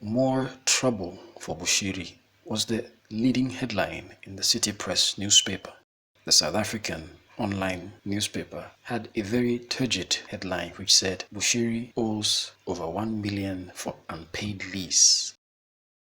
More trouble for Bushiri was the leading headline in the City Press newspaper. The South African online newspaper had a very turgid headline which said Bushiri owes over 1 million for unpaid lease.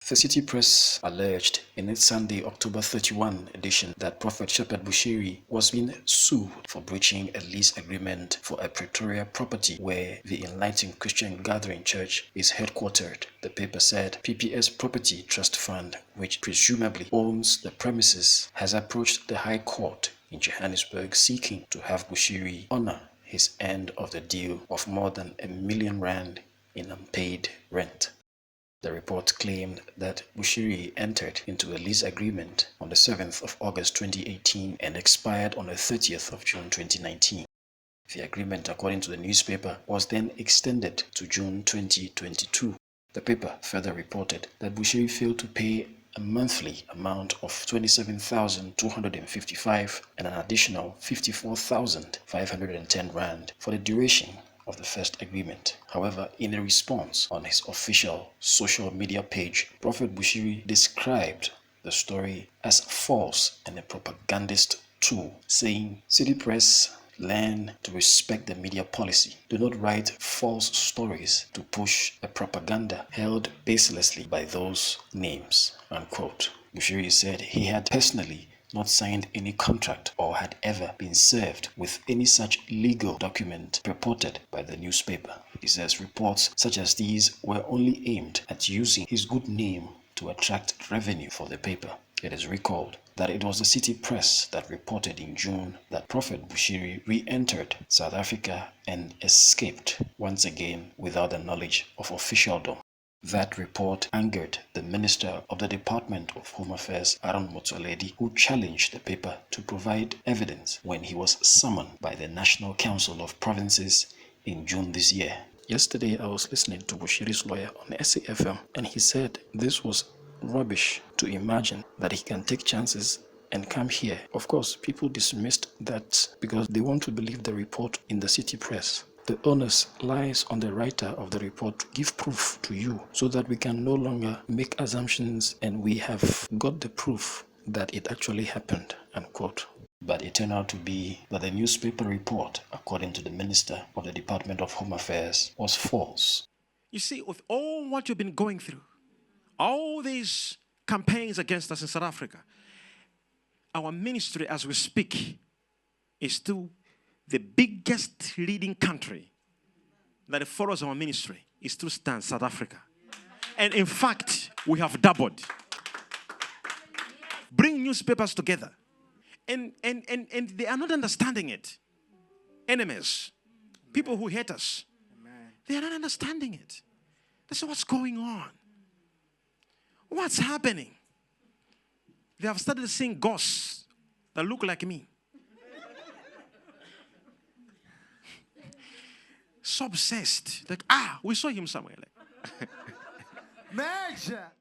The City Press alleged in its Sunday, October 31 edition that Prophet Shepherd Bushiri was being sued for breaching a lease agreement for a Pretoria property where the Enlightened Christian Gathering Church is headquartered. The paper said PPS Property Trust Fund, which presumably owns the premises, has approached the High Court in Johannesburg seeking to have Bushiri honor his end of the deal of more than R1 million in unpaid rent. The report claimed that Bushiri entered into a lease agreement on the 7th of August 2018 and expired on the 30th of June 2019. The agreement, according to the newspaper, was then extended to June 2022. The paper further reported that Bushiri failed to pay a monthly amount of 27,255 and an additional 54,510 rand for the duration of the first agreement. However, in a response on his official social media page, Prophet Bushiri described the story as false and a propagandist tool, saying, "City Press, learn to respect the media policy. Do not write false stories to push a propaganda held baselessly by those names," unquote. Bushiri said he had personally not signed any contract or had ever been served with any such legal document purported by the newspaper. He says reports such as these were only aimed at using his good name to attract revenue for the paper. It is recalled that it was the City Press that reported in June that Prophet Bushiri re-entered South Africa and escaped once again without the knowledge of officialdom. That report angered the Minister of the Department of Home Affairs, Aaron Motsoaledi, who challenged the paper to provide evidence when he was summoned by the National Council of Provinces in June this year. Yesterday, I was listening to Bushiri's lawyer on SAFM, and he said this was rubbish to imagine that he can take chances and come here. Of course, people dismissed that because they want to believe the report in the City Press. The onus lies on the writer of the report to give proof to you so that we can no longer make assumptions and we have got the proof that it actually happened, unquote. But it turned out to be that the newspaper report, according to the Minister of the Department of Home Affairs, was false. You see, with all what you've been going through, all these campaigns against us in South Africa, our ministry as we speak is still the biggest leading country that follows our ministry is still stands South Africa. And in fact, we have doubled. Bring newspapers together. And they are not understanding it. Enemies, people who hate us, they are not understanding it. That's what's going on. What's happening? They have started seeing ghosts that look like me. So obsessed. Like, we saw him somewhere. Like. Major.